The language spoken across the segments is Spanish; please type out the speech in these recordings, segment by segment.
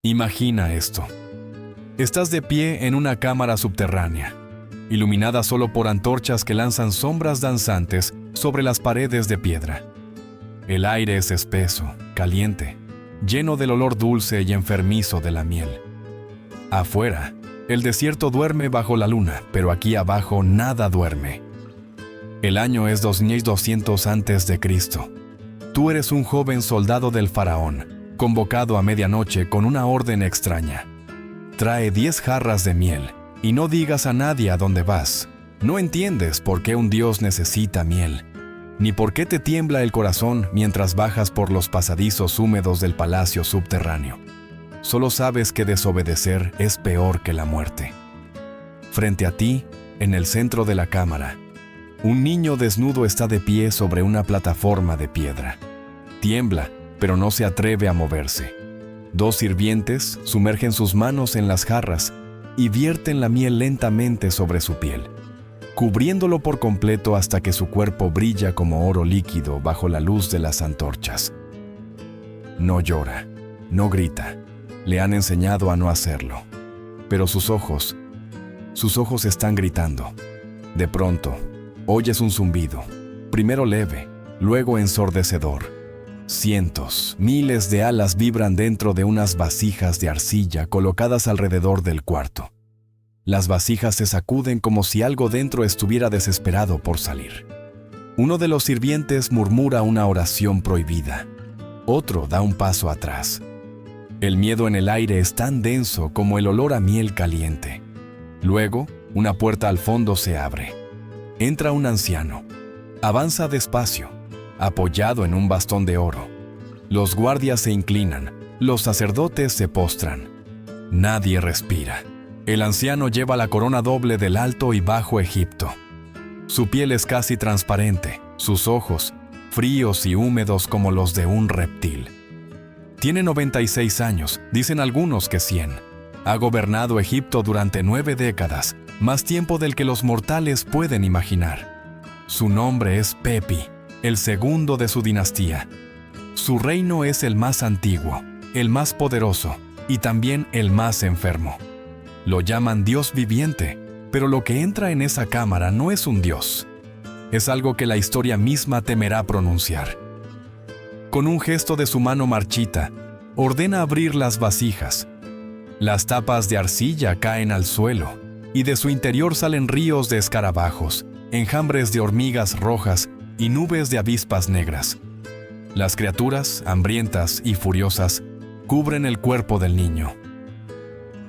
Imagina esto. Estás de pie en una cámara subterránea, iluminada solo por antorchas que lanzan sombras danzantes sobre las paredes de piedra. El aire es espeso, caliente, lleno del olor dulce y enfermizo de la miel. Afuera, el desierto duerme bajo la luna, pero aquí abajo nada duerme. El año es 2200 antes de Cristo. Tú eres un joven soldado del faraón, convocado a medianoche con una orden extraña. Trae 10 jarras de miel, y no digas a nadie a dónde vas. No entiendes por qué un dios necesita miel, ni por qué te tiembla el corazón mientras bajas por los pasadizos húmedos del palacio subterráneo. Solo sabes que desobedecer es peor que la muerte. Frente a ti, en el centro de la cámara, un niño desnudo está de pie sobre una plataforma de piedra. Tiembla, pero no se atreve a moverse. 2 sirvientes sumergen sus manos en las jarras y vierten la miel lentamente sobre su piel, cubriéndolo por completo hasta que su cuerpo brilla como oro líquido bajo la luz de las antorchas. No llora, no grita. Le han enseñado a no hacerlo. Pero sus ojos están gritando. De pronto, oyes un zumbido, primero leve, luego ensordecedor. Cientos, miles de alas vibran dentro de unas vasijas de arcilla colocadas alrededor del cuarto. Las vasijas se sacuden como si algo dentro estuviera desesperado por salir. Uno de los sirvientes murmura una oración prohibida. Otro da un paso atrás. El miedo en el aire es tan denso como el olor a miel caliente. Luego, una puerta al fondo se abre. Entra un anciano. Avanza despacio, apoyado en un bastón de oro. Los guardias se inclinan, los sacerdotes se postran. Nadie respira. El anciano lleva la corona doble del Alto y Bajo Egipto. Su piel es casi transparente, sus ojos, fríos y húmedos como los de un reptil. Tiene 96 años, dicen algunos que 100. Ha gobernado Egipto durante 9 décadas, más tiempo del que los mortales pueden imaginar. Su nombre es Pepi, el segundo de su dinastía. Su reino es el más antiguo, el más poderoso y también el más enfermo. Lo llaman Dios viviente, pero lo que entra en esa cámara no es un dios. Es algo que la historia misma temerá pronunciar. Con un gesto de su mano marchita, ordena abrir las vasijas. Las tapas de arcilla caen al suelo, y de su interior salen ríos de escarabajos, enjambres de hormigas rojas y nubes de avispas negras. Las criaturas, hambrientas y furiosas, cubren el cuerpo del niño.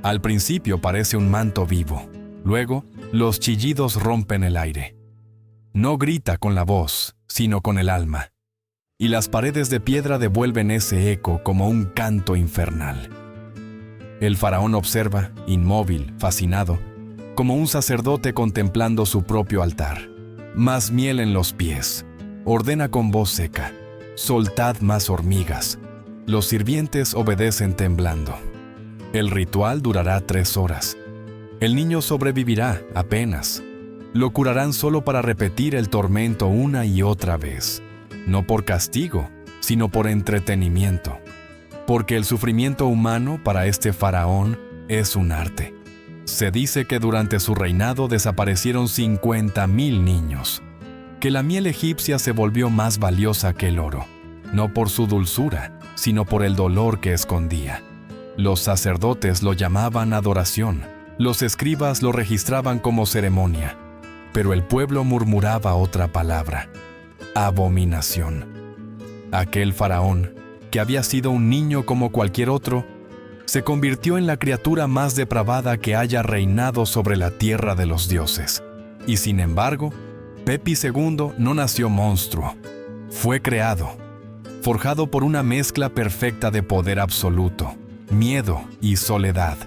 Al principio parece un manto vivo, luego los chillidos rompen el aire. No grita con la voz, sino con el alma. Y las paredes de piedra devuelven ese eco como un canto infernal. El faraón observa, inmóvil, fascinado, como un sacerdote contemplando su propio altar. Más miel en los pies. Ordena con voz seca: soltad más hormigas. Los sirvientes obedecen temblando. El ritual durará 3 horas. El niño sobrevivirá apenas. Lo curarán solo para repetir el tormento una y otra vez. No por castigo, sino por entretenimiento. Porque el sufrimiento humano para este faraón es un arte. Se dice que durante su reinado desaparecieron 50.000 niños. Que la miel egipcia se volvió más valiosa que el oro, no por su dulzura, sino por el dolor que escondía. Los sacerdotes lo llamaban adoración, los escribas lo registraban como ceremonia, pero el pueblo murmuraba otra palabra: abominación. Aquel faraón, que había sido un niño como cualquier otro, se convirtió en la criatura más depravada que haya reinado sobre la tierra de los dioses. Y sin embargo, Pepi II no nació monstruo. Fue creado, forjado por una mezcla perfecta de poder absoluto, miedo y soledad.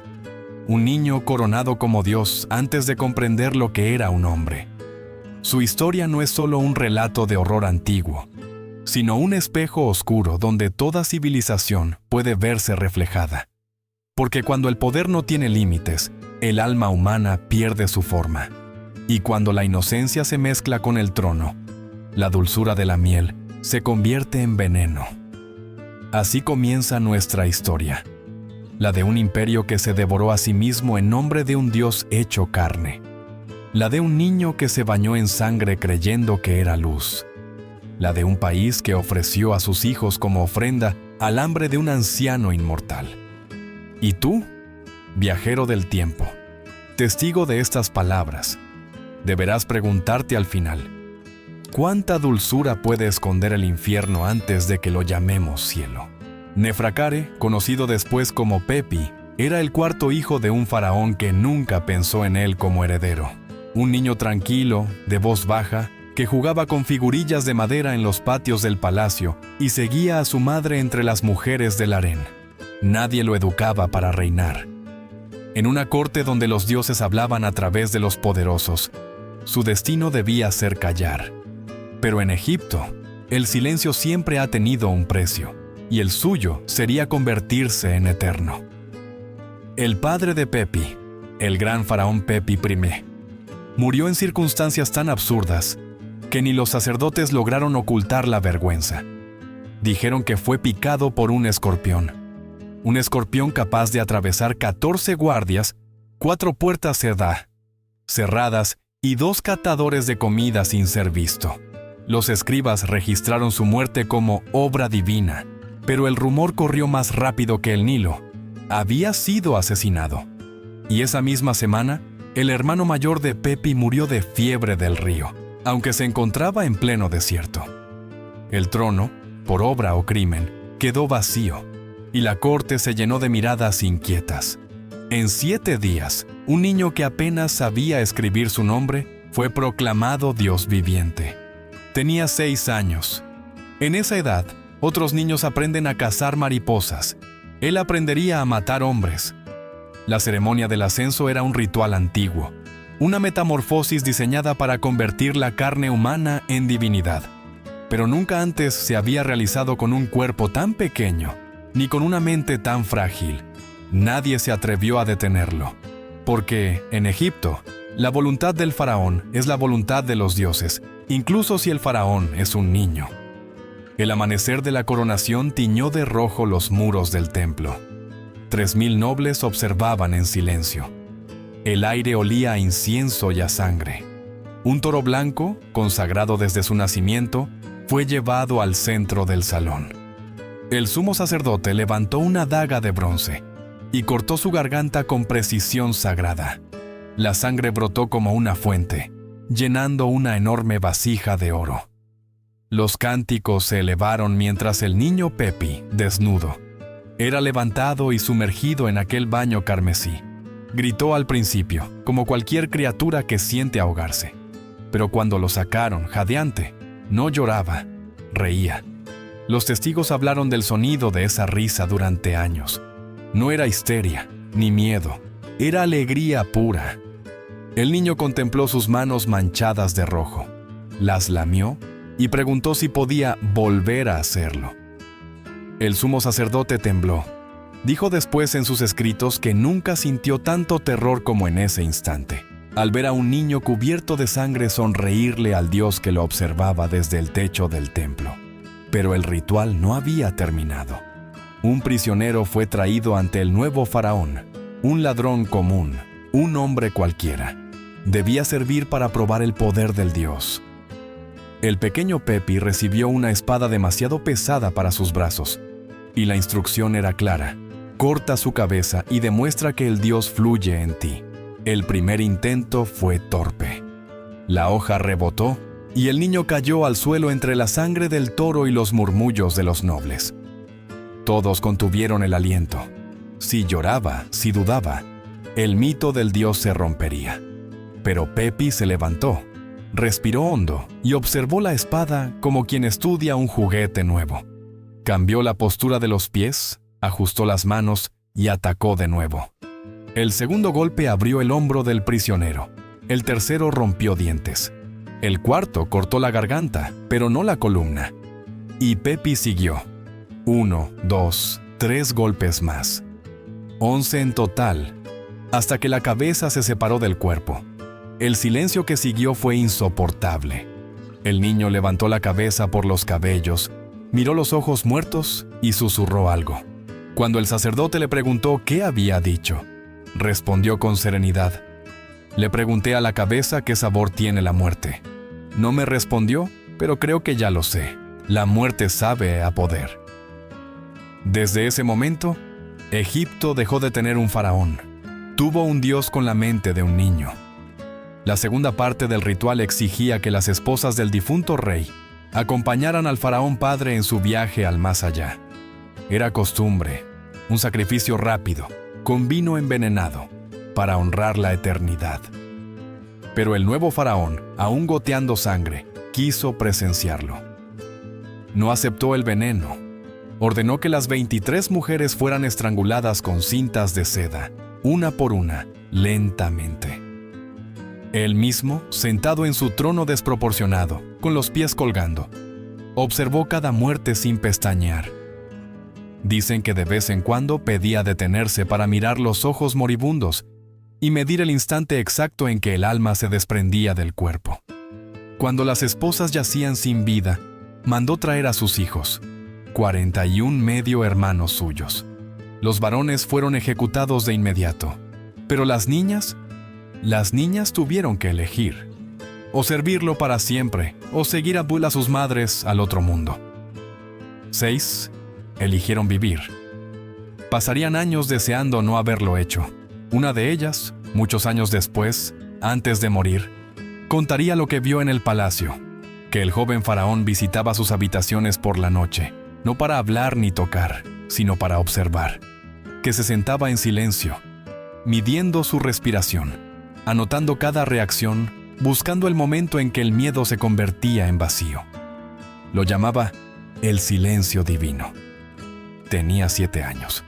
Un niño coronado como Dios antes de comprender lo que era un hombre. Su historia no es solo un relato de horror antiguo, sino un espejo oscuro donde toda civilización puede verse reflejada. Porque cuando el poder no tiene límites, el alma humana pierde su forma. Y cuando la inocencia se mezcla con el trono, la dulzura de la miel se convierte en veneno. Así comienza nuestra historia. la de un imperio que se devoró a sí mismo en nombre de un Dios hecho carne, la de un niño que se bañó en sangre creyendo que era luz, la de un país que ofreció a sus hijos como ofrenda al hambre de un anciano inmortal. Y tú, viajero del tiempo, testigo de estas palabras, deberás preguntarte al final, ¿cuánta dulzura puede esconder el infierno antes de que lo llamemos cielo? Nefracare, conocido después como Pepi, era el cuarto hijo de un faraón que nunca pensó en él como heredero. Un niño tranquilo, de voz baja, que jugaba con figurillas de madera en los patios del palacio y seguía a su madre entre las mujeres del harén. Nadie lo educaba para reinar. En una corte donde los dioses hablaban a través de los poderosos, su destino debía ser callar. Pero en Egipto, el silencio siempre ha tenido un precio, y el suyo sería convertirse en eterno. El padre de Pepi, el gran faraón Pepi I, murió en circunstancias tan absurdas que ni los sacerdotes lograron ocultar la vergüenza. Dijeron que fue picado por un escorpión capaz de atravesar 14 guardias, 4 puertas cerradas y 2 catadores de comida sin ser visto. Los escribas registraron su muerte como obra divina, pero el rumor corrió más rápido que el Nilo. Había sido asesinado. Y esa misma semana, el hermano mayor de Pepi murió de fiebre del río, aunque se encontraba en pleno desierto. El trono, por obra o crimen, quedó vacío, y la corte se llenó de miradas inquietas. En 7 días, un niño que apenas sabía escribir su nombre fue proclamado Dios viviente. Tenía 6 años. En esa edad, otros niños aprenden a cazar mariposas. Él aprendería a matar hombres. La ceremonia del ascenso era un ritual antiguo, una metamorfosis diseñada para convertir la carne humana en divinidad. Pero nunca antes se había realizado con un cuerpo tan pequeño, ni con una mente tan frágil. Nadie se atrevió a detenerlo, porque, en Egipto, la voluntad del faraón es la voluntad de los dioses, incluso si el faraón es un niño. El amanecer de la coronación tiñó de rojo los muros del templo. 3000 nobles observaban en silencio. El aire olía a incienso y a sangre. Un toro blanco, consagrado desde su nacimiento, fue llevado al centro del salón. El sumo sacerdote levantó una daga de bronce y cortó su garganta con precisión sagrada. La sangre brotó como una fuente, llenando una enorme vasija de oro. Los cánticos se elevaron mientras el niño Pepi, desnudo, era levantado y sumergido en aquel baño carmesí. Gritó al principio, como cualquier criatura que siente ahogarse. Pero cuando lo sacaron, jadeante, no lloraba, reía. Los testigos hablaron del sonido de esa risa durante años. No era histeria, ni miedo, era alegría pura. El niño contempló sus manos manchadas de rojo, las lamió y preguntó si podía volver a hacerlo. El sumo sacerdote tembló. Dijo después en sus escritos que nunca sintió tanto terror como en ese instante, al ver a un niño cubierto de sangre sonreírle al Dios que lo observaba desde el techo del templo. Pero el ritual no había terminado. Un prisionero fue traído ante el nuevo faraón, un ladrón común, un hombre cualquiera. Debía servir para probar el poder del Dios. El pequeño Pepi recibió una espada demasiado pesada para sus brazos, y la instrucción era clara: corta su cabeza y demuestra que el Dios fluye en ti. El primer intento fue torpe. La hoja rebotó y el niño cayó al suelo entre la sangre del toro y los murmullos de los nobles. Todos contuvieron el aliento. Si lloraba, si dudaba, el mito del Dios se rompería. Pero Pepi se levantó, respiró hondo y observó la espada como quien estudia un juguete nuevo. Cambió la postura de los pies, ajustó las manos y atacó de nuevo. El segundo golpe abrió el hombro del prisionero. El tercero rompió dientes. El cuarto cortó la garganta, pero no la columna. Y Pepi siguió. 1, 2, 3 golpes más. 11 en total, hasta que la cabeza se separó del cuerpo. El silencio que siguió fue insoportable. El niño levantó la cabeza por los cabellos, miró los ojos muertos y susurró algo. Cuando el sacerdote le preguntó qué había dicho, respondió con serenidad: «Le pregunté a la cabeza qué sabor tiene la muerte. No me respondió, pero creo que ya lo sé. La muerte sabe a poder». Desde ese momento, Egipto dejó de tener un faraón. Tuvo un dios con la mente de un niño. La segunda parte del ritual exigía que las esposas del difunto rey acompañaran al faraón padre en su viaje al más allá. Era costumbre, un sacrificio rápido, con vino envenenado, para honrar la eternidad. Pero el nuevo faraón, aún goteando sangre, quiso presenciarlo. No aceptó el veneno. Ordenó que las 23 mujeres fueran estranguladas con cintas de seda, una por una, lentamente. Él mismo, sentado en su trono desproporcionado, con los pies colgando, observó cada muerte sin pestañear. Dicen que de vez en cuando pedía detenerse para mirar los ojos moribundos y medir el instante exacto en que el alma se desprendía del cuerpo. Cuando las esposas yacían sin vida, mandó traer a sus hijos, 41 medio hermanos suyos. Los varones fueron ejecutados de inmediato, pero las niñas tuvieron que elegir, o servirlo para siempre, o seguir a sus madres al otro mundo. 6 eligieron vivir. Pasarían años deseando no haberlo hecho. Una de ellas, muchos años después, antes de morir, contaría lo que vio en el palacio, que el joven faraón visitaba sus habitaciones por la noche, no para hablar ni tocar, sino para observar, que se sentaba en silencio, midiendo su respiración, anotando cada reacción, buscando el momento en que el miedo se convertía en vacío. Lo llamaba el silencio divino. Tenía 7 años.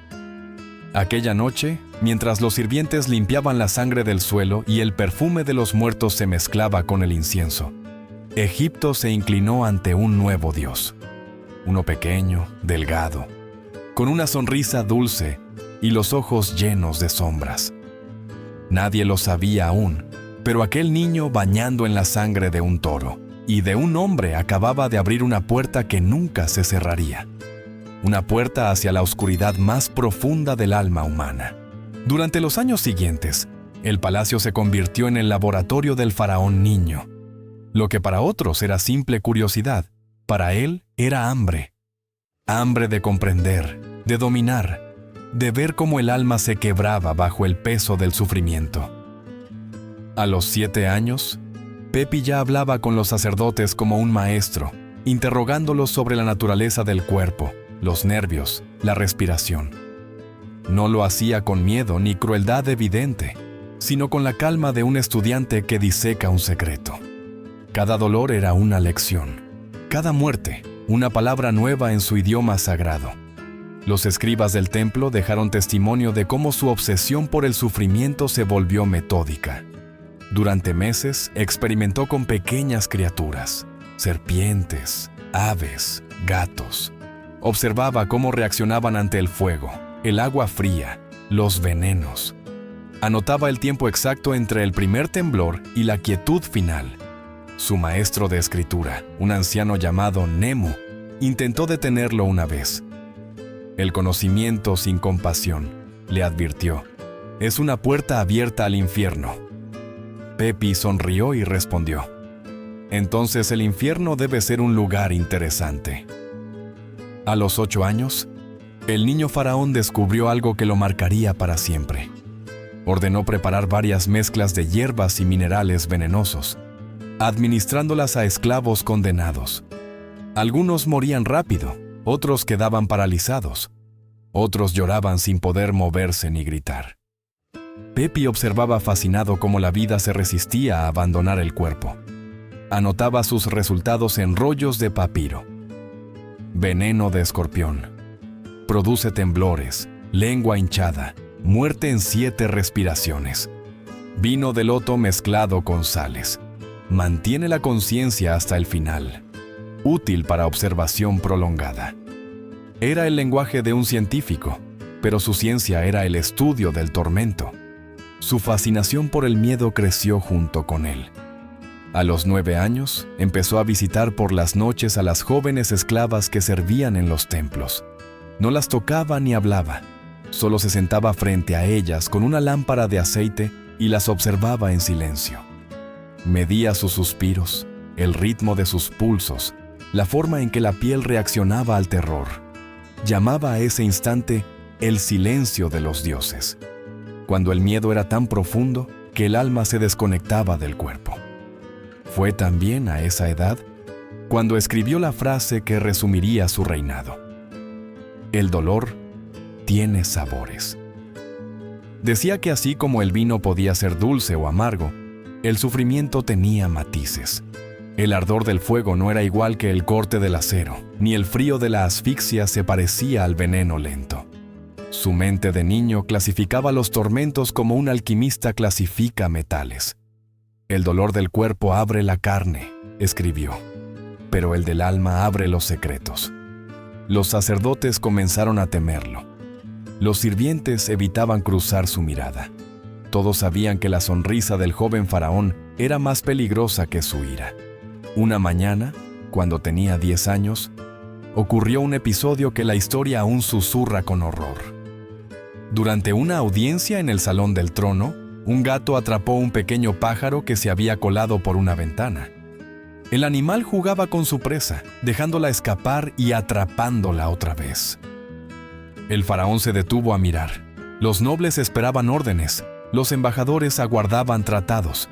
Aquella noche, mientras los sirvientes limpiaban la sangre del suelo y el perfume de los muertos se mezclaba con el incienso, Egipto se inclinó ante un nuevo dios. Uno pequeño, delgado, con una sonrisa dulce y los ojos llenos de sombras. Nadie lo sabía aún, pero aquel niño bañando en la sangre de un toro y de un hombre acababa de abrir una puerta que nunca se cerraría. Una puerta hacia la oscuridad más profunda del alma humana. Durante los años siguientes, el palacio se convirtió en el laboratorio del faraón niño. Lo que para otros era simple curiosidad, para él era hambre. Hambre de comprender, de dominar, de ver cómo el alma se quebraba bajo el peso del sufrimiento. A los 7 años, Pepi ya hablaba con los sacerdotes como un maestro, interrogándolos sobre la naturaleza del cuerpo, los nervios, la respiración. No lo hacía con miedo ni crueldad evidente, sino con la calma de un estudiante que diseca un secreto. Cada dolor era una lección, cada muerte, una palabra nueva en su idioma sagrado. Los escribas del templo dejaron testimonio de cómo su obsesión por el sufrimiento se volvió metódica. Durante meses experimentó con pequeñas criaturas, serpientes, aves, gatos. Observaba cómo reaccionaban ante el fuego, el agua fría, los venenos. Anotaba el tiempo exacto entre el primer temblor y la quietud final. Su maestro de escritura, un anciano llamado Nemo, intentó detenerlo una vez. El conocimiento sin compasión, le advirtió, es una puerta abierta al infierno. Pepi sonrió y respondió, entonces el infierno debe ser un lugar interesante. A los 8 años, el niño faraón descubrió algo que lo marcaría para siempre. Ordenó preparar varias mezclas de hierbas y minerales venenosos, administrándolas a esclavos condenados. Algunos morían rápido, otros quedaban paralizados, otros lloraban sin poder moverse ni gritar. Pepi observaba fascinado cómo la vida se resistía a abandonar el cuerpo. Anotaba sus resultados en rollos de papiro. Veneno de escorpión. Produce temblores, lengua hinchada, muerte en 7 respiraciones. Vino de loto mezclado con sales. Mantiene la conciencia hasta el final. Útil para observación prolongada. Era el lenguaje de un científico, pero su ciencia era el estudio del tormento. Su fascinación por el miedo creció junto con él. A los 9 años, empezó a visitar por las noches a las jóvenes esclavas que servían en los templos. No las tocaba ni hablaba. Solo se sentaba frente a ellas con una lámpara de aceite y las observaba en silencio. Medía sus suspiros, el ritmo de sus pulsos, la forma en que la piel reaccionaba al terror. Llamaba a ese instante el silencio de los dioses, cuando el miedo era tan profundo que el alma se desconectaba del cuerpo. Fue también a esa edad cuando escribió la frase que resumiría su reinado: el dolor tiene sabores. Decía que así como el vino podía ser dulce o amargo, el sufrimiento tenía matices. El ardor del fuego no era igual que el corte del acero, ni el frío de la asfixia se parecía al veneno lento. Su mente de niño clasificaba los tormentos como un alquimista clasifica metales. El dolor del cuerpo abre la carne, escribió, pero el del alma abre los secretos. Los sacerdotes comenzaron a temerlo. Los sirvientes evitaban cruzar su mirada. Todos sabían que la sonrisa del joven faraón era más peligrosa que su ira. Una mañana, cuando tenía 10 años, ocurrió un episodio que la historia aún susurra con horror. Durante una audiencia en el salón del trono, un gato atrapó un pequeño pájaro que se había colado por una ventana. El animal jugaba con su presa, dejándola escapar y atrapándola otra vez. El faraón se detuvo a mirar. Los nobles esperaban órdenes, los embajadores aguardaban tratados,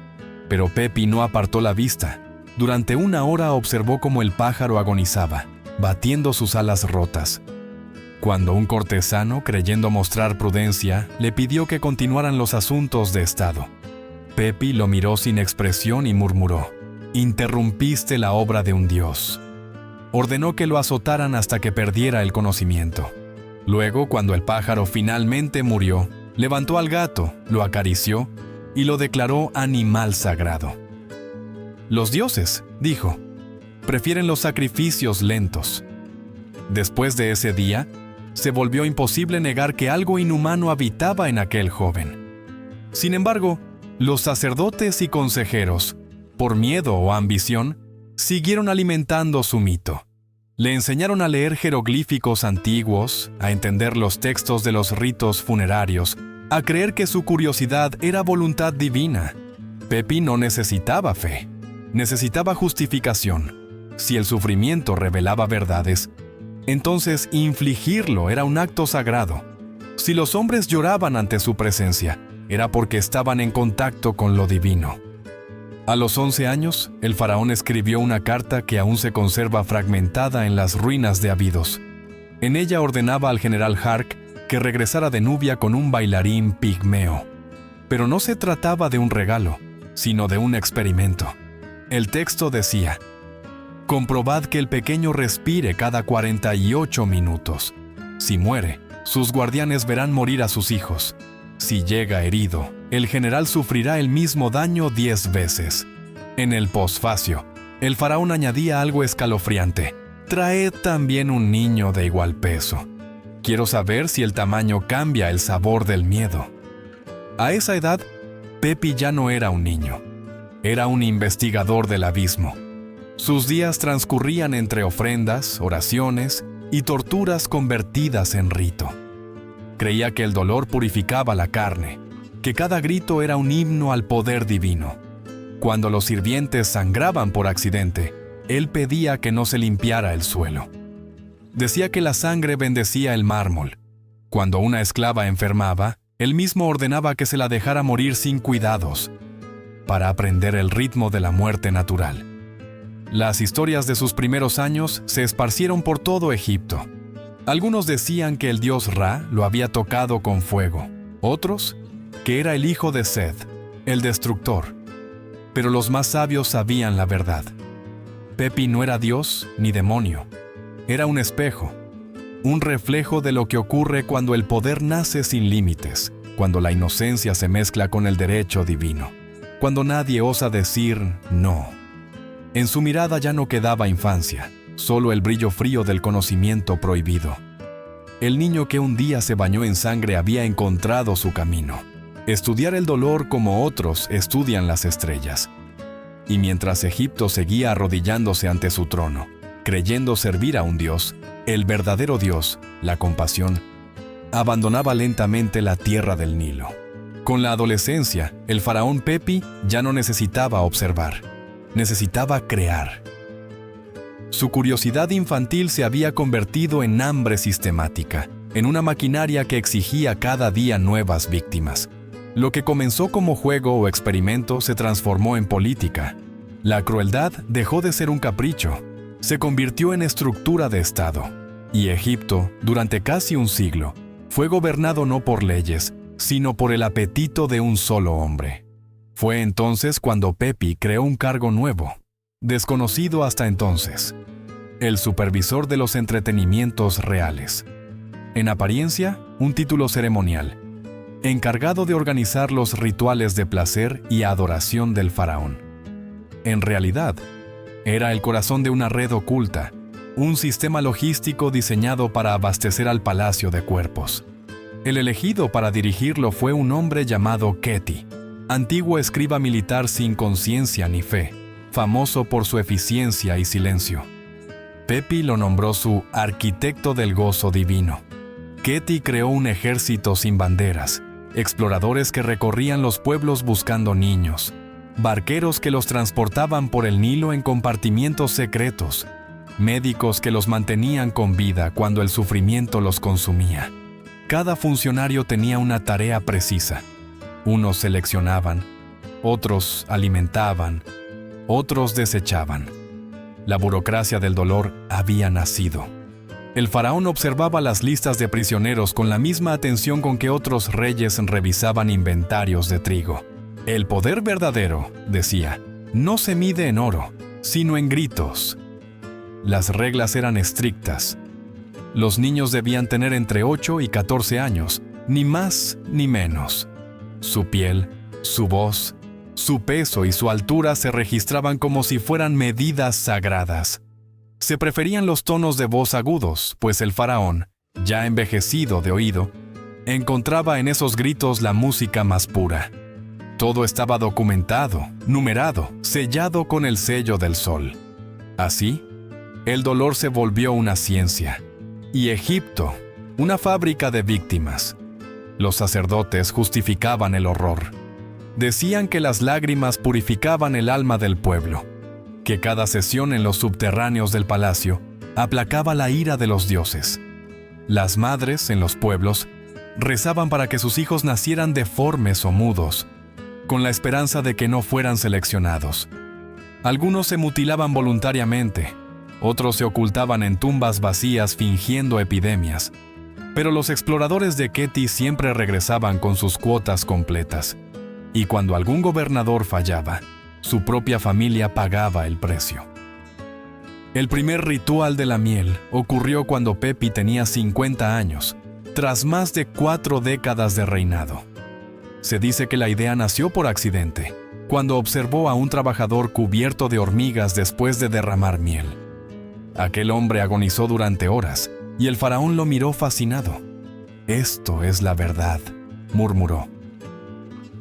pero Pepi no apartó la vista. Durante 1 hora observó cómo el pájaro agonizaba, batiendo sus alas rotas. Cuando un cortesano, creyendo mostrar prudencia, le pidió que continuaran los asuntos de estado, Pepi lo miró sin expresión y murmuró: «Interrumpiste la obra de un dios». Ordenó que lo azotaran hasta que perdiera el conocimiento. Luego, cuando el pájaro finalmente murió, levantó al gato, lo acarició y lo declaró animal sagrado. «Los dioses», dijo, «prefieren los sacrificios lentos». Después de ese día, se volvió imposible negar que algo inhumano habitaba en aquel joven. Sin embargo, los sacerdotes y consejeros, por miedo o ambición, siguieron alimentando su mito. Le enseñaron a leer jeroglíficos antiguos, a entender los textos de los ritos funerarios, a creer que su curiosidad era voluntad divina. Pepi no necesitaba fe. Necesitaba justificación. Si el sufrimiento revelaba verdades, entonces infligirlo era un acto sagrado. Si los hombres lloraban ante su presencia, era porque estaban en contacto con lo divino. A los 11 años, el faraón escribió una carta que aún se conserva fragmentada en las ruinas de Abidos. En ella ordenaba al general Hark que regresara de Nubia con un bailarín pigmeo. Pero no se trataba de un regalo, sino de un experimento. El texto decía: «Comprobad que el pequeño respire cada 48 minutos. Si muere, sus guardianes verán morir a sus hijos. Si llega herido, el general sufrirá el mismo daño 10 veces». En el posfacio, el faraón añadía algo escalofriante: «Traed también un niño de igual peso. Quiero saber si el tamaño cambia el sabor del miedo». A esa edad, Pepi ya no era un niño. Era un investigador del abismo. Sus días transcurrían entre ofrendas, oraciones y torturas convertidas en rito. Creía que el dolor purificaba la carne, que cada grito era un himno al poder divino. Cuando los sirvientes sangraban por accidente, él pedía que no se limpiara el suelo. Decía que la sangre bendecía el mármol. Cuando una esclava enfermaba, él mismo ordenaba que se la dejara morir sin cuidados, para aprender el ritmo de la muerte natural. Las historias de sus primeros años se esparcieron por todo Egipto. Algunos decían que el dios Ra lo había tocado con fuego, otros que era el hijo de Seth, el destructor. Pero los más sabios sabían la verdad. Pepi no era dios ni demonio. Era un espejo, un reflejo de lo que ocurre cuando el poder nace sin límites, cuando la inocencia se mezcla con el derecho divino, cuando nadie osa decir no. En su mirada ya no quedaba infancia, solo el brillo frío del conocimiento prohibido. El niño que un día se bañó en sangre había encontrado su camino: estudiar el dolor como otros estudian las estrellas. Y mientras Egipto seguía arrodillándose ante su trono, creyendo servir a un dios, El verdadero Dios, la compasión, abandonaba lentamente la tierra del Nilo. Con la adolescencia, el faraón Pepi ya no necesitaba observar, necesitaba crear. Su curiosidad infantil se había convertido en hambre sistemática, en una maquinaria que exigía cada día nuevas víctimas. Lo que comenzó como juego o experimento se transformó en política. La crueldad dejó de ser un capricho, se convirtió en estructura de Estado. Y Egipto, durante casi un siglo, fue gobernado no por leyes, sino por el apetito de un solo hombre. Fue entonces cuando Pepi creó un cargo nuevo, desconocido hasta entonces: el supervisor de los entretenimientos reales. En apariencia, un título ceremonial, encargado de organizar los rituales de placer y adoración del faraón. En realidad, era el corazón de una red oculta, un sistema logístico diseñado para abastecer al palacio de cuerpos. El elegido para dirigirlo fue un hombre llamado Keti, antiguo escriba militar sin conciencia ni fe, famoso por su eficiencia y silencio. Pepi lo nombró su arquitecto del gozo divino. Keti creó un ejército sin banderas, exploradores que recorrían los pueblos buscando niños, barqueros que los transportaban por el Nilo en compartimientos secretos, médicos que los mantenían con vida cuando el sufrimiento los consumía. Cada funcionario tenía una tarea precisa. Unos seleccionaban, otros alimentaban, otros desechaban. La burocracia del dolor había nacido. El faraón observaba las listas de prisioneros con la misma atención con que otros reyes revisaban inventarios de trigo. El poder verdadero, decía, no se mide en oro, sino en gritos. Las reglas eran estrictas. Los niños debían tener entre 8 y 14 años, ni más ni menos. Su piel, su voz, su peso y su altura se registraban como si fueran medidas sagradas. Se preferían los tonos de voz agudos, pues el faraón, ya envejecido de oído, encontraba en esos gritos la música más pura. Todo estaba documentado, numerado, sellado con el sello del sol. Así, el dolor se volvió una ciencia, y Egipto, una fábrica de víctimas. Los sacerdotes justificaban el horror. Decían que las lágrimas purificaban el alma del pueblo, que cada sesión en los subterráneos del palacio aplacaba la ira de los dioses. Las madres, en los pueblos, rezaban para que sus hijos nacieran deformes o mudos, con la esperanza de que no fueran seleccionados. Algunos se mutilaban voluntariamente, otros se ocultaban en tumbas vacías fingiendo epidemias, pero los exploradores de Keti siempre regresaban con sus cuotas completas, y cuando algún gobernador fallaba, su propia familia pagaba el precio. El primer ritual de la miel ocurrió cuando Pepi tenía 50 años, tras más de 4 décadas de reinado. Se dice que la idea nació por accidente, cuando observó a un trabajador cubierto de hormigas después de derramar miel. Aquel hombre agonizó durante horas, y el faraón lo miró fascinado. «Esto es la verdad», murmuró.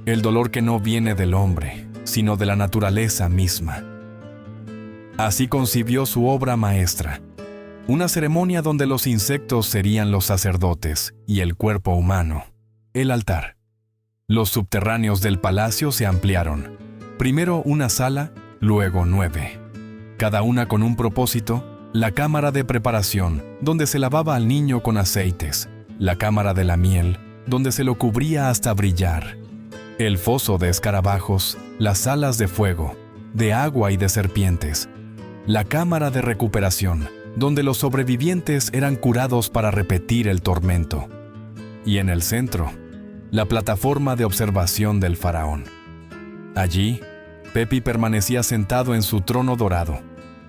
«El dolor que no viene del hombre, sino de la naturaleza misma». Así concibió su obra maestra, una ceremonia donde los insectos serían los sacerdotes y el cuerpo humano, el altar. Los subterráneos del palacio se ampliaron. Primero una sala, luego 9. Cada una con un propósito: la cámara de preparación, donde se lavaba al niño con aceites; la cámara de la miel, donde se lo cubría hasta brillar; el foso de escarabajos; las salas de fuego, de agua y de serpientes; la cámara de recuperación, donde los sobrevivientes eran curados para repetir el tormento; y en el centro, la plataforma de observación del faraón. Allí, Pepi permanecía sentado en su trono dorado,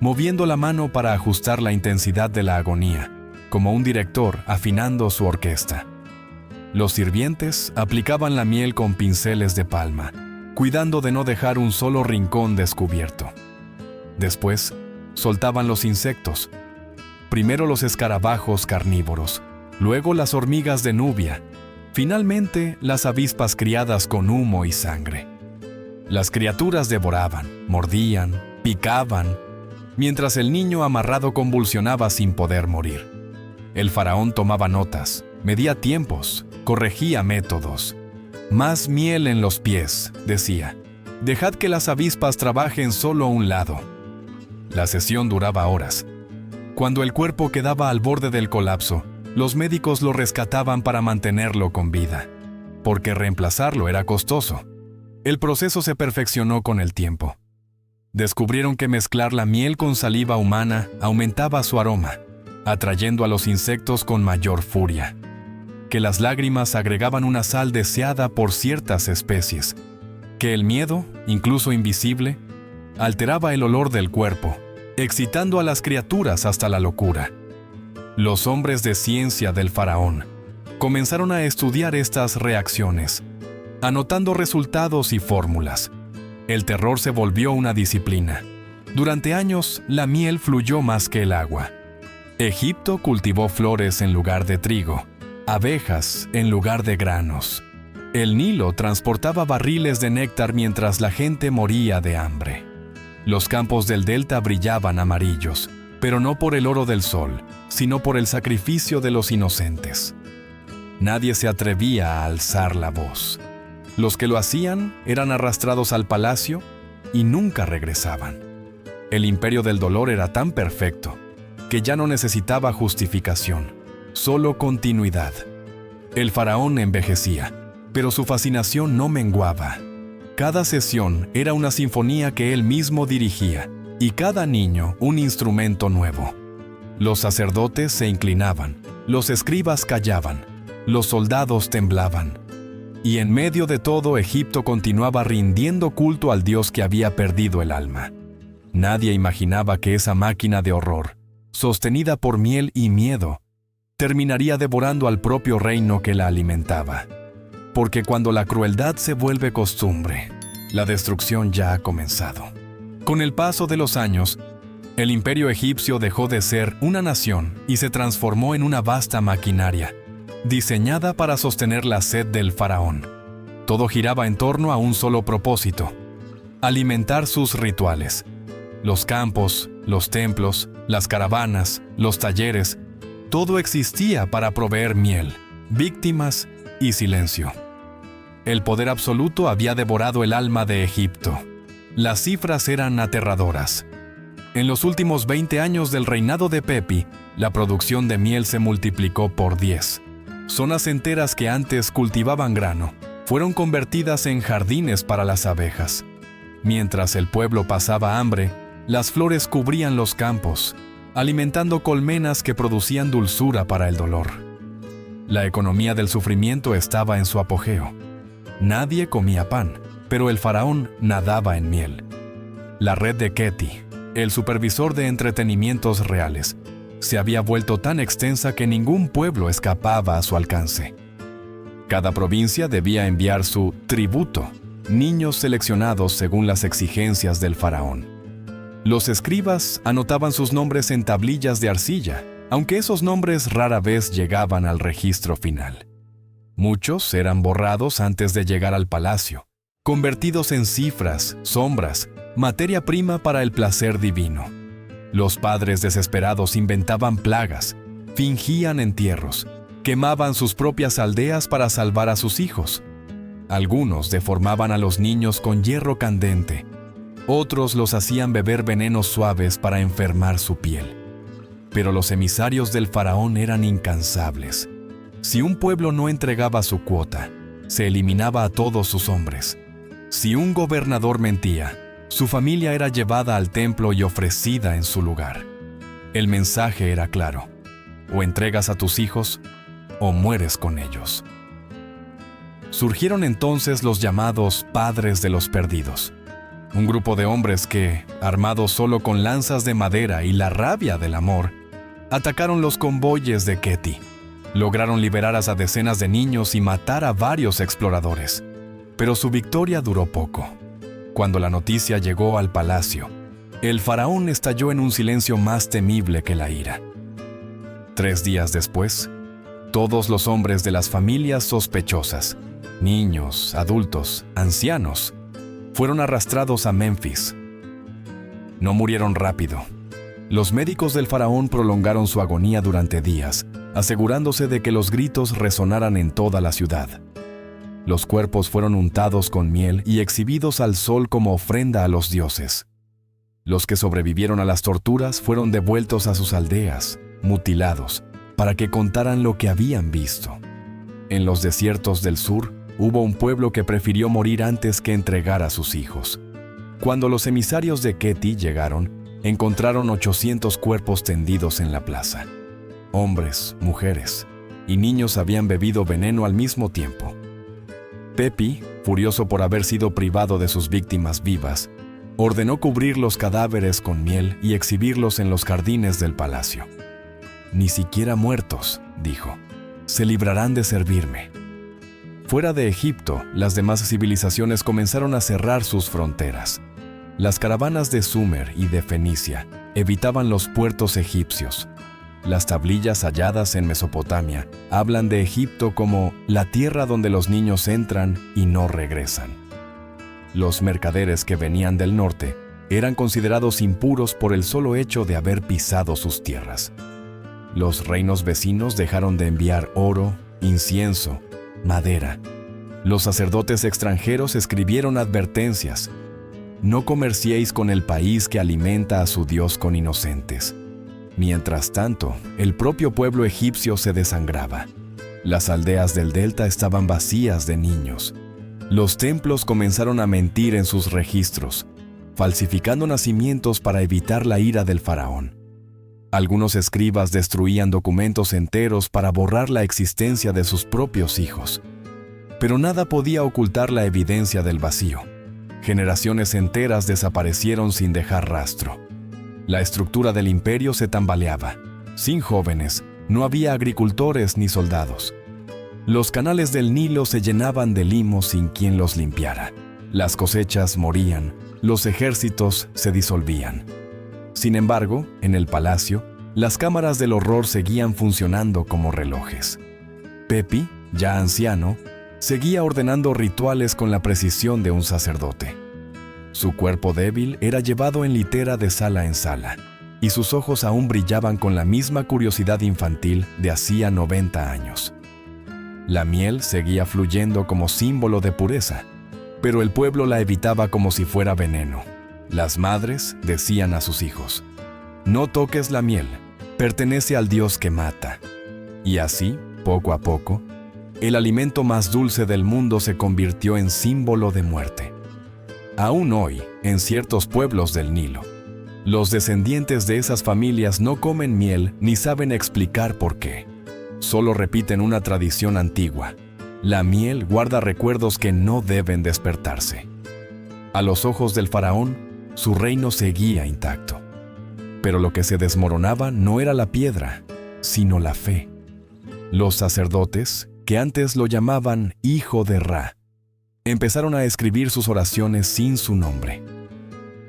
moviendo la mano para ajustar la intensidad de la agonía, como un director afinando su orquesta. Los sirvientes aplicaban la miel con pinceles de palma, cuidando de no dejar un solo rincón descubierto. Después, soltaban los insectos. Primero los escarabajos carnívoros, luego las hormigas de Nubia, finalmente las avispas criadas con humo y sangre. Las criaturas devoraban, mordían, picaban, mientras el niño amarrado convulsionaba sin poder morir. El faraón tomaba notas, medía tiempos, corregía métodos. «Más miel en los pies», decía. «Dejad que las avispas trabajen solo a un lado». La sesión duraba horas. Cuando el cuerpo quedaba al borde del colapso, los médicos lo rescataban para mantenerlo con vida, porque reemplazarlo era costoso. El proceso se perfeccionó con el tiempo. Descubrieron que mezclar la miel con saliva humana aumentaba su aroma, atrayendo a los insectos con mayor furia. Que las lágrimas agregaban una sal deseada por ciertas especies. Que el miedo, incluso invisible, alteraba el olor del cuerpo, excitando a las criaturas hasta la locura. Los hombres de ciencia del faraón comenzaron a estudiar estas reacciones, anotando resultados y fórmulas. El terror se volvió una disciplina. Durante años, la miel fluyó más que el agua. Egipto cultivó flores en lugar de trigo, abejas en lugar de granos. El Nilo transportaba barriles de néctar mientras la gente moría de hambre. Los campos del delta brillaban amarillos, pero no por el oro del sol, sino por el sacrificio de los inocentes. Nadie se atrevía a alzar la voz. Los que lo hacían eran arrastrados al palacio y nunca regresaban. El imperio del dolor era tan perfecto que ya no necesitaba justificación, solo continuidad. El faraón envejecía, pero su fascinación no menguaba. Cada sesión era una sinfonía que él mismo dirigía, y cada niño un instrumento nuevo. Los sacerdotes se inclinaban, los escribas callaban, los soldados temblaban. Y en medio de todo, Egipto continuaba rindiendo culto al Dios que había perdido el alma. Nadie imaginaba que esa máquina de horror, sostenida por miel y miedo, terminaría devorando al propio reino que la alimentaba. Porque cuando la crueldad se vuelve costumbre, la destrucción ya ha comenzado. Con el paso de los años, el imperio egipcio dejó de ser una nación y se transformó en una vasta maquinaria, diseñada para sostener la sed del faraón. Todo giraba en torno a un solo propósito: alimentar sus rituales. Los campos, los templos, las caravanas, los talleres, todo existía para proveer miel, víctimas y silencio. El poder absoluto había devorado el alma de Egipto. Las cifras eran aterradoras. En los últimos 20 años del reinado de Pepi, la producción de miel se multiplicó por 10. Zonas enteras que antes cultivaban grano fueron convertidas en jardines para las abejas. Mientras el pueblo pasaba hambre, las flores cubrían los campos, alimentando colmenas que producían dulzura para el dolor. La economía del sufrimiento estaba en su apogeo. Nadie comía pan, pero el faraón nadaba en miel. La red de Keti, el supervisor de entretenimientos reales, se había vuelto tan extensa que ningún pueblo escapaba a su alcance. Cada provincia debía enviar su tributo, niños seleccionados según las exigencias del faraón. Los escribas anotaban sus nombres en tablillas de arcilla, aunque esos nombres rara vez llegaban al registro final. Muchos eran borrados antes de llegar al palacio, convertidos en cifras, sombras, materia prima para el placer divino. Los padres desesperados inventaban plagas, fingían entierros, quemaban sus propias aldeas para salvar a sus hijos. Algunos deformaban a los niños con hierro candente, otros los hacían beber venenos suaves para enfermar su piel. Pero los emisarios del faraón eran incansables. Si un pueblo no entregaba su cuota, se eliminaba a todos sus hombres. Si un gobernador mentía, su familia era llevada al templo y ofrecida en su lugar. El mensaje era claro: o entregas a tus hijos, o mueres con ellos. Surgieron entonces los llamados Padres de los Perdidos, un grupo de hombres que, armados solo con lanzas de madera y la rabia del amor, atacaron los convoyes de Keti. Lograron liberar a decenas de niños y matar a varios exploradores. Pero su victoria duró poco. Cuando la noticia llegó al palacio, el faraón estalló en un silencio más temible que la ira. 3 días después, todos los hombres de las familias sospechosas, niños, adultos, ancianos, fueron arrastrados a Memphis. No murieron rápido. Los médicos del faraón prolongaron su agonía durante días, asegurándose de que los gritos resonaran en toda la ciudad. Los cuerpos fueron untados con miel y exhibidos al sol como ofrenda a los dioses. Los que sobrevivieron a las torturas fueron devueltos a sus aldeas, mutilados, para que contaran lo que habían visto. En los desiertos del sur, hubo un pueblo que prefirió morir antes que entregar a sus hijos. Cuando los emisarios de Keti llegaron, encontraron 800 cuerpos tendidos en la plaza. Hombres, mujeres y niños habían bebido veneno al mismo tiempo. Pepi, furioso por haber sido privado de sus víctimas vivas, ordenó cubrir los cadáveres con miel y exhibirlos en los jardines del palacio. «Ni siquiera muertos», dijo, «se librarán de servirme». Fuera de Egipto, las demás civilizaciones comenzaron a cerrar sus fronteras. Las caravanas de Sumer y de Fenicia evitaban los puertos egipcios. Las tablillas halladas en Mesopotamia hablan de Egipto como la tierra donde los niños entran y no regresan. Los mercaderes que venían del norte eran considerados impuros por el solo hecho de haber pisado sus tierras. Los reinos vecinos dejaron de enviar oro, incienso, madera. Los sacerdotes extranjeros escribieron advertencias: «No comerciéis con el país que alimenta a su Dios con inocentes». Mientras tanto, el propio pueblo egipcio se desangraba. Las aldeas del delta estaban vacías de niños. Los templos comenzaron a mentir en sus registros, falsificando nacimientos para evitar la ira del faraón. Algunos escribas destruían documentos enteros para borrar la existencia de sus propios hijos. Pero nada podía ocultar la evidencia del vacío. Generaciones enteras desaparecieron sin dejar rastro. La estructura del imperio se tambaleaba. Sin jóvenes, no había agricultores ni soldados. Los canales del Nilo se llenaban de limos sin quien los limpiara. Las cosechas morían, los ejércitos se disolvían. Sin embargo, en el palacio, las cámaras del horror seguían funcionando como relojes. Pepi, ya anciano, seguía ordenando rituales con la precisión de un sacerdote. Su cuerpo débil era llevado en litera de sala en sala, y sus ojos aún brillaban con la misma curiosidad infantil de hacía 90 años. La miel seguía fluyendo como símbolo de pureza, pero el pueblo la evitaba como si fuera veneno. Las madres decían a sus hijos: «No toques la miel, pertenece al Dios que mata». Y así, poco a poco, el alimento más dulce del mundo se convirtió en símbolo de muerte. Aún hoy, en ciertos pueblos del Nilo, los descendientes de esas familias no comen miel ni saben explicar por qué. Solo repiten una tradición antigua: la miel guarda recuerdos que no deben despertarse. A los ojos del faraón, su reino seguía intacto. Pero lo que se desmoronaba no era la piedra, sino la fe. Los sacerdotes, que antes lo llamaban Hijo de Ra, empezaron a escribir sus oraciones sin su nombre.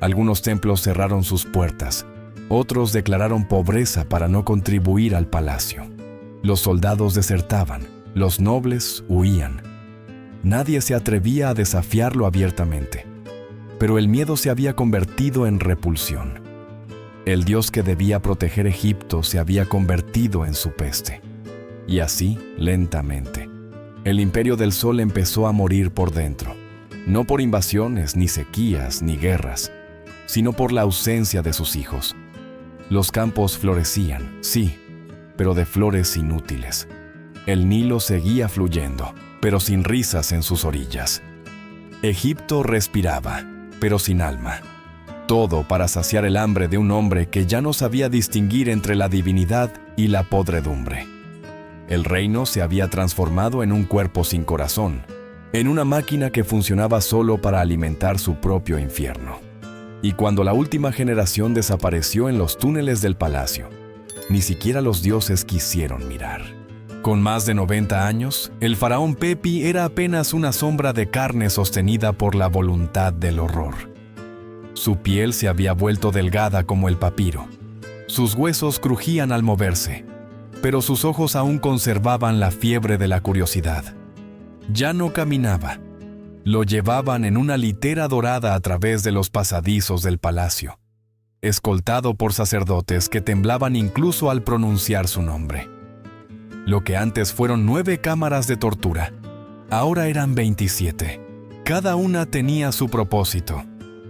Algunos templos cerraron sus puertas, otros declararon pobreza para no contribuir al palacio. Los soldados desertaban, los nobles huían. Nadie se atrevía a desafiarlo abiertamente, pero el miedo se había convertido en repulsión. El Dios que debía proteger Egipto se había convertido en su peste. Y así, lentamente, el imperio del sol empezó a morir por dentro, no por invasiones, ni sequías, ni guerras, sino por la ausencia de sus hijos. Los campos florecían, sí, pero de flores inútiles. El Nilo seguía fluyendo, pero sin risas en sus orillas. Egipto respiraba, pero sin alma. Todo para saciar el hambre de un hombre que ya no sabía distinguir entre la divinidad y la podredumbre. El reino se había transformado en un cuerpo sin corazón, en una máquina que funcionaba solo para alimentar su propio infierno. Y cuando la última generación desapareció en los túneles del palacio, ni siquiera los dioses quisieron mirar. Con más de 90 años, el faraón Pepi era apenas una sombra de carne sostenida por la voluntad del horror. Su piel se había vuelto delgada como el papiro. Sus huesos crujían al moverse, pero sus ojos aún conservaban la fiebre de la curiosidad. Ya no caminaba. Lo llevaban en una litera dorada a través de los pasadizos del palacio, escoltado por sacerdotes que temblaban incluso al pronunciar su nombre. Lo que antes fueron 9 cámaras de tortura, ahora eran 27. Cada una tenía su propósito.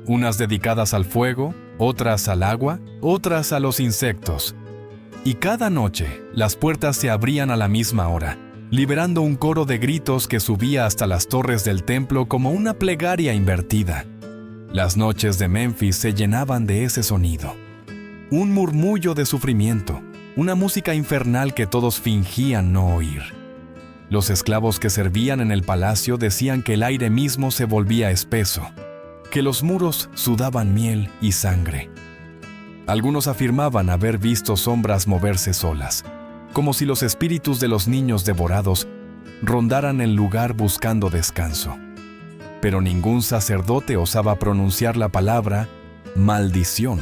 Unas dedicadas al fuego, otras al agua, otras a los insectos. Y cada noche, las puertas se abrían a la misma hora, liberando un coro de gritos que subía hasta las torres del templo como una plegaria invertida. Las noches de Memphis se llenaban de ese sonido. Un murmullo de sufrimiento, una música infernal que todos fingían no oír. Los esclavos que servían en el palacio decían que el aire mismo se volvía espeso, que los muros sudaban miel y sangre. Algunos afirmaban haber visto sombras moverse solas, como si los espíritus de los niños devorados rondaran el lugar buscando descanso. Pero ningún sacerdote osaba pronunciar la palabra maldición,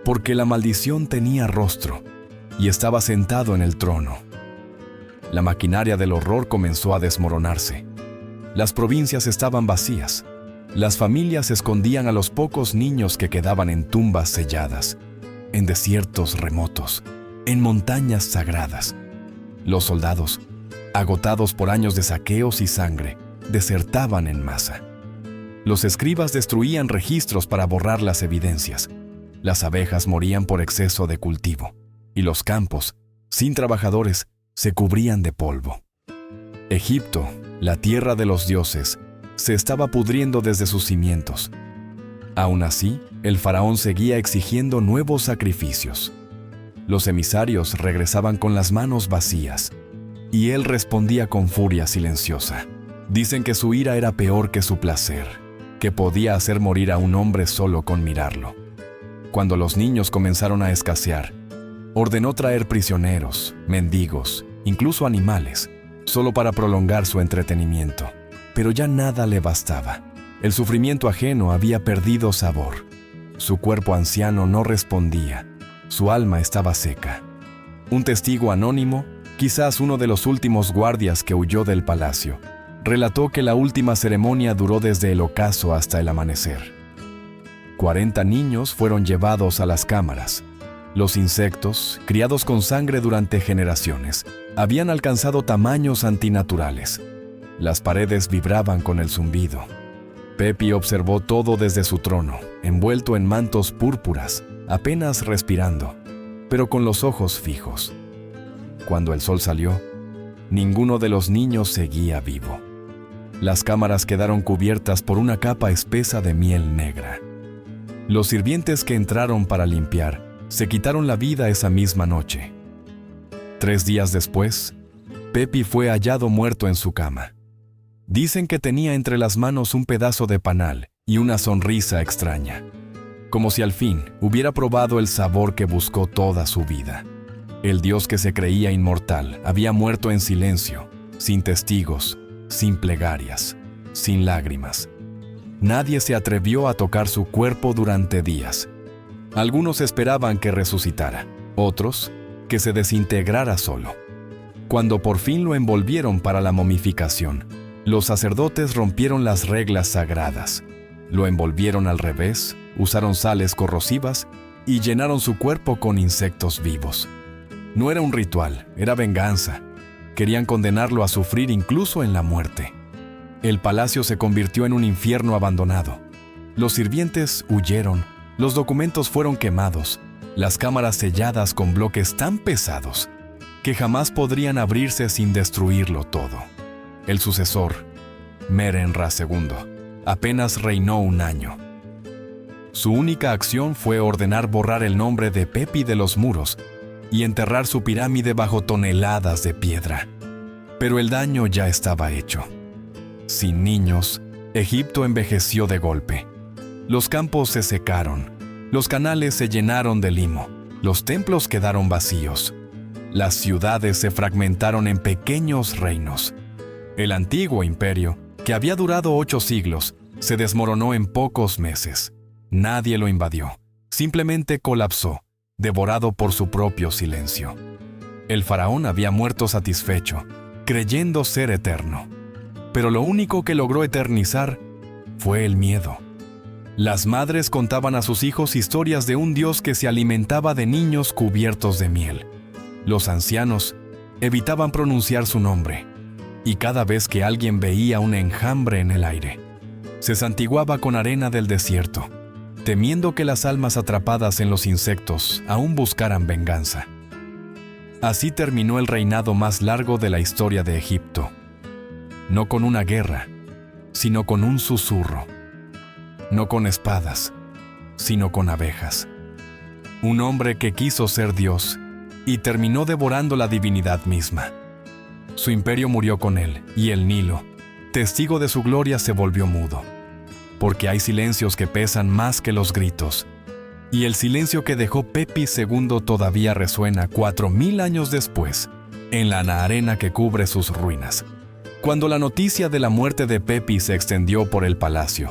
porque la maldición tenía rostro y estaba sentado en el trono. La maquinaria del horror comenzó a desmoronarse. Las provincias estaban vacías. Las familias escondían a los pocos niños que quedaban en tumbas selladas, en desiertos remotos, en montañas sagradas. Los soldados, agotados por años de saqueos y sangre, desertaban en masa. Los escribas destruían registros para borrar las evidencias. Las abejas morían por exceso de cultivo, y los campos, sin trabajadores, se cubrían de polvo. Egipto, la tierra de los dioses, se estaba pudriendo desde sus cimientos. Aún así, el faraón seguía exigiendo nuevos sacrificios. Los emisarios regresaban con las manos vacías, y él respondía con furia silenciosa. Dicen que su ira era peor que su placer, que podía hacer morir a un hombre solo con mirarlo. Cuando los niños comenzaron a escasear, ordenó traer prisioneros, mendigos, incluso animales, solo para prolongar su entretenimiento. Pero ya nada le bastaba. El sufrimiento ajeno había perdido sabor. Su cuerpo anciano no respondía. Su alma estaba seca. Un testigo anónimo, quizás uno de los últimos guardias que huyó del palacio, relató que la última ceremonia duró desde el ocaso hasta el amanecer. 40 niños fueron llevados a las cámaras. Los insectos, criados con sangre durante generaciones, habían alcanzado tamaños antinaturales. Las paredes vibraban con el zumbido. Pepi observó todo desde su trono, envuelto en mantos púrpuras, apenas respirando, pero con los ojos fijos. Cuando el sol salió, ninguno de los niños seguía vivo. Las cámaras quedaron cubiertas por una capa espesa de miel negra. Los sirvientes que entraron para limpiar se quitaron la vida esa misma noche. 3 días después, Pepi fue hallado muerto en su cama. Dicen que tenía entre las manos un pedazo de panal y una sonrisa extraña, como si al fin hubiera probado el sabor que buscó toda su vida. El dios que se creía inmortal había muerto en silencio, sin testigos, sin plegarias, sin lágrimas. Nadie se atrevió a tocar su cuerpo durante días. Algunos esperaban que resucitara, otros que se desintegrara solo. Cuando por fin lo envolvieron para la momificación, los sacerdotes rompieron las reglas sagradas. Lo envolvieron al revés, usaron sales corrosivas y llenaron su cuerpo con insectos vivos. No era un ritual, era venganza. Querían condenarlo a sufrir incluso en la muerte. El palacio se convirtió en un infierno abandonado. Los sirvientes huyeron, los documentos fueron quemados, las cámaras selladas con bloques tan pesados que jamás podrían abrirse sin destruirlo todo. El sucesor, Meren-Ra II, apenas reinó 1 año. Su única acción fue ordenar borrar el nombre de Pepi de los muros y enterrar su pirámide bajo toneladas de piedra. Pero el daño ya estaba hecho. Sin niños, Egipto envejeció de golpe. Los campos se secaron, los canales se llenaron de limo, los templos quedaron vacíos. Las ciudades se fragmentaron en pequeños reinos. El antiguo imperio, que había durado 8 siglos, se desmoronó en pocos meses. Nadie lo invadió, simplemente colapsó, devorado por su propio silencio. El faraón había muerto satisfecho, creyendo ser eterno. Pero lo único que logró eternizar fue el miedo. Las madres contaban a sus hijos historias de un dios que se alimentaba de niños cubiertos de miel. Los ancianos evitaban pronunciar su nombre, y cada vez que alguien veía un enjambre en el aire, se santiguaba con arena del desierto, temiendo que las almas atrapadas en los insectos aún buscaran venganza. Así terminó el reinado más largo de la historia de Egipto, no con una guerra, sino con un susurro, no con espadas, sino con abejas. Un hombre que quiso ser Dios y terminó devorando la divinidad misma. Su imperio murió con él, y el Nilo, testigo de su gloria, se volvió mudo. Porque hay silencios que pesan más que los gritos, y el silencio que dejó Pepis II todavía resuena 4000 años después, en la arena que cubre sus ruinas. Cuando la noticia de la muerte de Pepis se extendió por el palacio,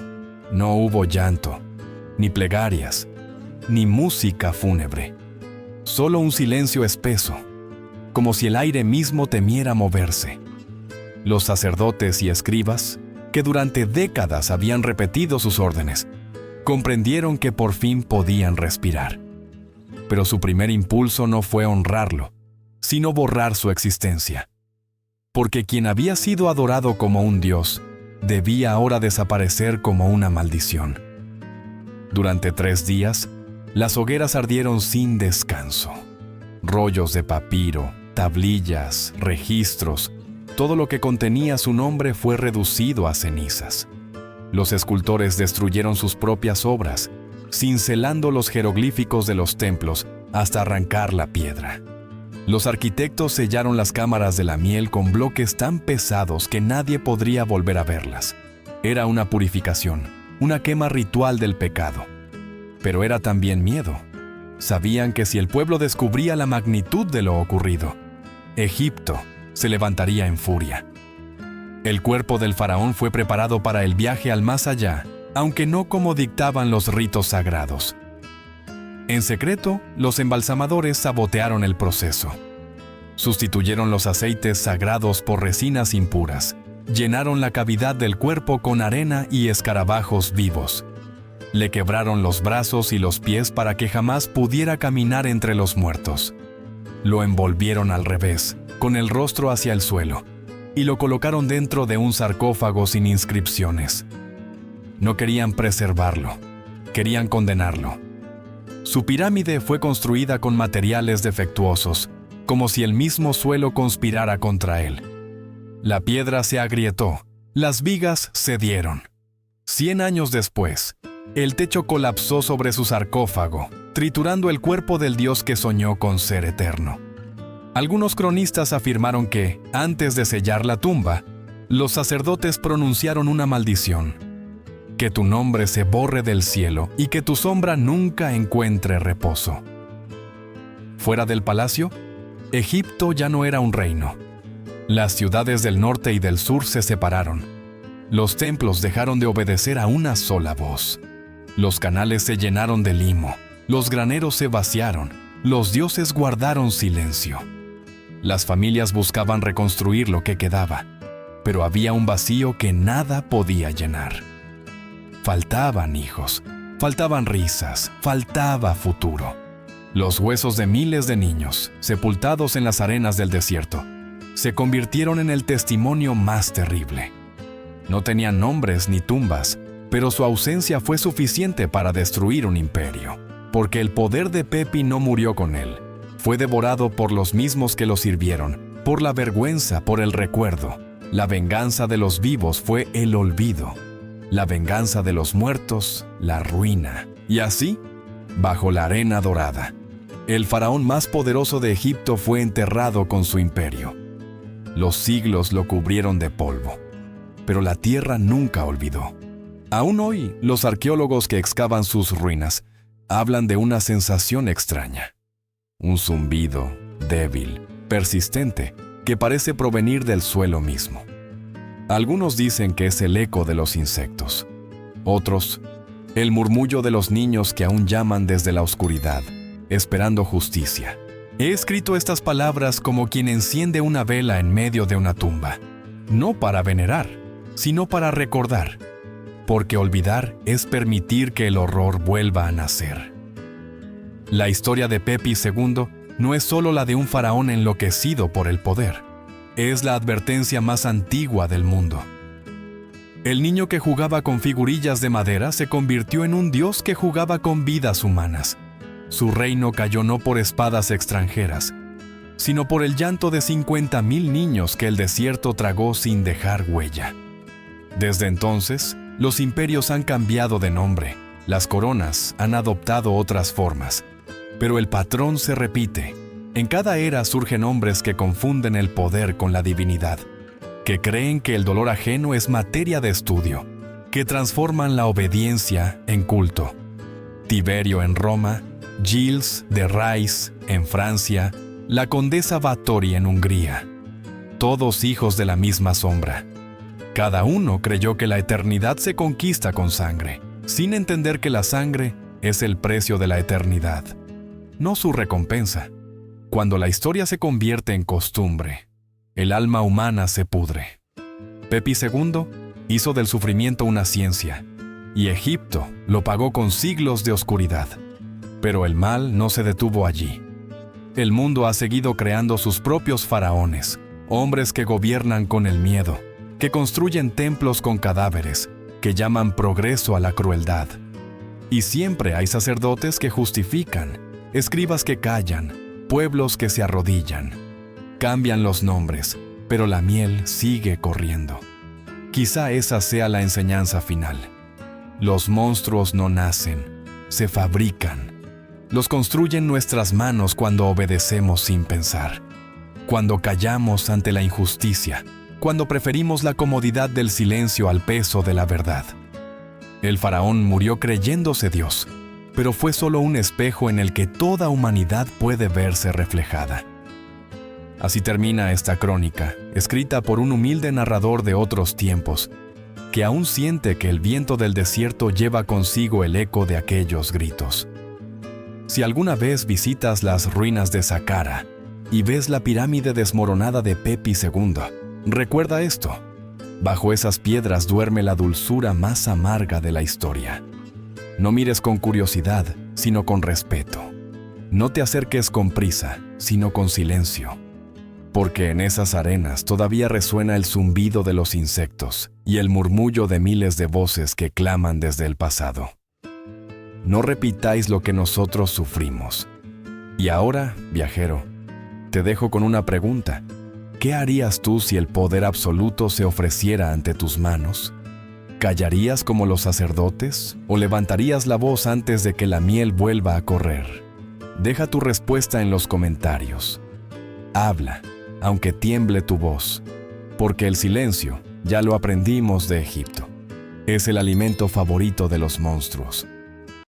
no hubo llanto, ni plegarias, ni música fúnebre. Solo un silencio espeso, como si el aire mismo temiera moverse. Los sacerdotes y escribas, que durante décadas habían repetido sus órdenes, comprendieron que por fin podían respirar. Pero su primer impulso no fue honrarlo, sino borrar su existencia. Porque quien había sido adorado como un dios, debía ahora desaparecer como una maldición. Durante 3 días, las hogueras ardieron sin descanso. Rollos de papiro, tablillas, registros, todo lo que contenía su nombre fue reducido a cenizas. Los escultores destruyeron sus propias obras, cincelando los jeroglíficos de los templos hasta arrancar la piedra. Los arquitectos sellaron las cámaras de la miel con bloques tan pesados que nadie podría volver a verlas. Era una purificación, una quema ritual del pecado. Pero era también miedo. Sabían que si el pueblo descubría la magnitud de lo ocurrido, Egipto se levantaría en furia. El cuerpo del faraón fue preparado para el viaje al más allá, aunque no como dictaban los ritos sagrados. En secreto, los embalsamadores sabotearon el proceso. Sustituyeron los aceites sagrados por resinas impuras. Llenaron la cavidad del cuerpo con arena y escarabajos vivos. Le quebraron los brazos y los pies para que jamás pudiera caminar entre los muertos. Lo envolvieron al revés, con el rostro hacia el suelo, y lo colocaron dentro de un sarcófago sin inscripciones. No querían preservarlo, querían condenarlo. Su pirámide fue construida con materiales defectuosos, como si el mismo suelo conspirara contra él. La piedra se agrietó, las vigas cedieron. 100 años después, el techo colapsó sobre su sarcófago, triturando el cuerpo del dios que soñó con ser eterno. Algunos cronistas afirmaron que, antes de sellar la tumba, los sacerdotes pronunciaron una maldición: que tu nombre se borre del cielo y que tu sombra nunca encuentre reposo. Fuera del palacio, Egipto ya no era un reino. Las ciudades del norte y del sur se separaron. Los templos dejaron de obedecer a una sola voz. Los canales se llenaron de limo, los graneros se vaciaron, los dioses guardaron silencio. Las familias buscaban reconstruir lo que quedaba, pero había un vacío que nada podía llenar. Faltaban hijos, faltaban risas, faltaba futuro. Los huesos de miles de niños, sepultados en las arenas del desierto, se convirtieron en el testimonio más terrible. No tenían nombres ni tumbas, pero su ausencia fue suficiente para destruir un imperio, porque el poder de Pepi no murió con él. Fue devorado por los mismos que lo sirvieron, por la vergüenza, por el recuerdo. La venganza de los vivos fue el olvido. La venganza de los muertos, la ruina. Y así, bajo la arena dorada, el faraón más poderoso de Egipto fue enterrado con su imperio. Los siglos lo cubrieron de polvo, pero la tierra nunca olvidó. Aún hoy, los arqueólogos que excavan sus ruinas hablan de una sensación extraña. Un zumbido débil, persistente, que parece provenir del suelo mismo. Algunos dicen que es el eco de los insectos. Otros, el murmullo de los niños que aún llaman desde la oscuridad, esperando justicia. He escrito estas palabras como quien enciende una vela en medio de una tumba, no para venerar, sino para recordar, porque olvidar es permitir que el horror vuelva a nacer. La historia de Pepi II no es solo la de un faraón enloquecido por el poder, es la advertencia más antigua del mundo. El niño que jugaba con figurillas de madera se convirtió en un dios que jugaba con vidas humanas. Su reino cayó no por espadas extranjeras, sino por el llanto de 50,000 niños que el desierto tragó sin dejar huella. Desde entonces, los imperios han cambiado de nombre, las coronas han adoptado otras formas, pero el patrón se repite. En cada era surgen hombres que confunden el poder con la divinidad, que creen que el dolor ajeno es materia de estudio, que transforman la obediencia en culto. Tiberio en Roma, Gilles de Rais en Francia, la condesa Báthory en Hungría. Todos hijos de la misma sombra. Cada uno creyó que la eternidad se conquista con sangre, sin entender que la sangre es el precio de la eternidad, no su recompensa. Cuando la historia se convierte en costumbre, el alma humana se pudre. Pepi II hizo del sufrimiento una ciencia, y Egipto lo pagó con siglos de oscuridad. Pero el mal no se detuvo allí. El mundo ha seguido creando sus propios faraones, hombres que gobiernan con el miedo, que construyen templos con cadáveres, que llaman progreso a la crueldad. Y siempre hay sacerdotes que justifican, escribas que callan, pueblos que se arrodillan. Cambian los nombres, pero la miel sigue corriendo. Quizá esa sea la enseñanza final. Los monstruos no nacen, se fabrican. Los construyen nuestras manos cuando obedecemos sin pensar, cuando callamos ante la injusticia, cuando preferimos la comodidad del silencio al peso de la verdad. El faraón murió creyéndose Dios, pero fue solo un espejo en el que toda humanidad puede verse reflejada. Así termina esta crónica, escrita por un humilde narrador de otros tiempos, que aún siente que el viento del desierto lleva consigo el eco de aquellos gritos. Si alguna vez visitas las ruinas de Saqqara y ves la pirámide desmoronada de Pepi II, recuerda esto: bajo esas piedras duerme la dulzura más amarga de la historia. No mires con curiosidad, sino con respeto. No te acerques con prisa, sino con silencio. Porque en esas arenas todavía resuena el zumbido de los insectos y el murmullo de miles de voces que claman desde el pasado. No repitáis lo que nosotros sufrimos. Y ahora, viajero, te dejo con una pregunta. ¿Qué harías tú si el poder absoluto se ofreciera ante tus manos? ¿Callarías como los sacerdotes o levantarías la voz antes de que la miel vuelva a correr? Deja tu respuesta en los comentarios. Habla, aunque tiemble tu voz, porque el silencio, ya lo aprendimos de Egipto, es el alimento favorito de los monstruos.